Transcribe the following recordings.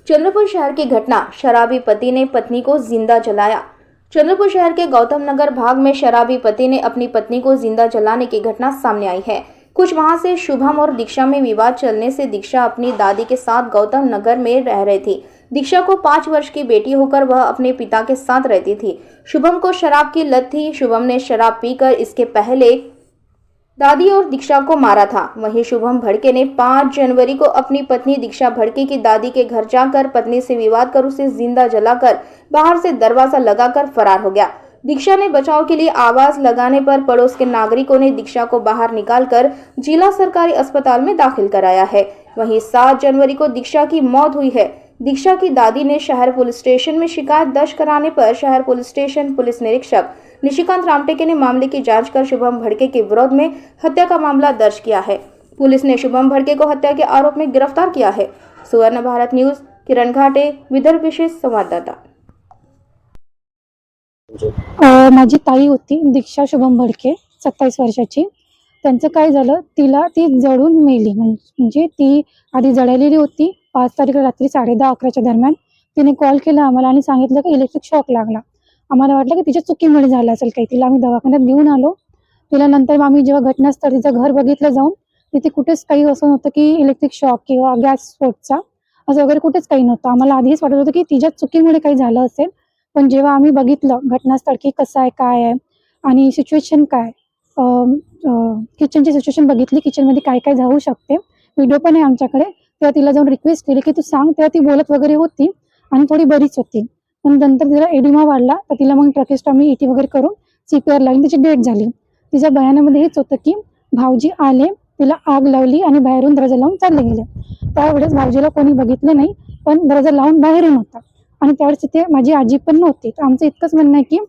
चंद्रपुर शहर की घटना, शराबी पति ने पत्नी को जिंदा जलाया। चंद्रपुर शहर के गौतम नगर भाग में शराबी पति ने अपनी पत्नी को जिंदा जलाने की घटना सामने आई है। कुछ माह से शुभम और दीक्षा में विवाद चलने से दीक्षा अपनी दादी के साथ गौतम नगर में रह रही थी। दीक्षा को 5 वर्ष की बेटी होकर वह अपने पिता के साथ रहती थी। शुभम को शराब की लत थी। शुभम ने शराब पीकर इसके पहले दादी और दीक्षा को मारा था। वहीं शुभम भड़के ने 5 जनवरी को अपनी पत्नी दीक्षा भड़के की दादी के घर जाकर पत्नी से विवाद कर उसे जिंदा जलाकर बाहर से दरवाजा लगाकर फरार हो गया। दीक्षा ने बचाव के लिए आवाज लगाने पर पड़ोस के नागरिकों ने दीक्षा को बाहर निकालकर जिला सरकारी अस्पताल में दाखिल कराया है। वहीं 7 जनवरी को दीक्षा की मौत हुई है। दीक्षा की दादी ने शहर पुलिस स्टेशन में शिकायत दर्ज कराने पर शहर पुलिस स्टेशन पुलिस निरीक्षक निशिकांत रामटेके ने मामले की जांच कर शुभम भड़के के विरोध में हत्या का मामला दर्ज किया है। पुलिस ने शुभम भड़के को हत्या के आरोप में गिरफ्तार किया है। सुवर्ण भारत न्यूज, किरण घाटे, विदर्भ विशेष संवाददाता। माझी ताई होती दीक्षा शुभम भडके, 27 वर्षाची। त्यांचं काय झालं, ती जळून मेली। म्हणजे ती आधी जळलेली होती। 5 तारीख रात्री 10:30-11च्या दरम्यान तिने कॉल केला आम्हाला आणि सांगितलं की इलेक्ट्रिक शॉक लागला। आम्हाला वाटलं की तिच्या चुकीमुळे झालं असेल काही। तिला आम्ही दवाखान्यात घेऊन आलो। तिला नंतर आम्ही जेव्हा घटनास्थळी तिचं घर बघितलं जाऊन, तिथे कुठेच काही असं नव्हतं की इलेक्ट्रिक शॉक किंवा गॅस स्फोटचा असं वगैरे कुठेच काही नव्हतं। आम्हाला आधीच वाटत होतं की तिच्या चुकीमुळे काही झालं असेल। पण जेव्हा आम्ही बघितलं घटनास्थळ की कसं आहे, काय आहे आणि सिच्युएशन काय, किचनची सिच्युएशन बघितली, किचनमध्ये काय काय जाऊ शकते, व्हिडिओ पण आहे आमच्याकडे। तेव्हा तिला जाऊन रिक्वेस्ट केली की तू सांग। तेव्हा ती बोलत वगैरे होती आणि थोडी बरीच होती। पण नंतर तिला एडिमा वाढला तर तिला मग ट्रॅकेस्टॉमी ET वगैरे करून CPR लावून तिची डेथ झाली। तिच्या बयानामध्ये हेच होतं की भाऊजी आले, तिला आग लावली आणि बाहेरून दरवाजा लावून चालले गेले। त्यावेळेस भाऊजीला कोणी बघितलं नाही, पण दरवाजा लावून बाहेरून होता आणि त्यावेळेस तिथे माझी आजी पण नव्हती। तर आमचं इतकंच म्हणणं आहे की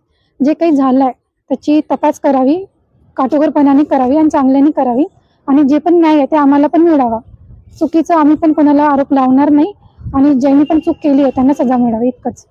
जे काही झालंय त्याची तपास करावी, काटेकोरपणाने करावी आणि चांगल्याने करावी आणि जे पण न्याय आहे ते आम्हाला पण मिळावा। चुकीचं आम्ही पण कोणाला आरोप लावणार नाही आणि ज्यांनी पण चूक केली आहे त्यांना सजा मिळावी, इतकंच।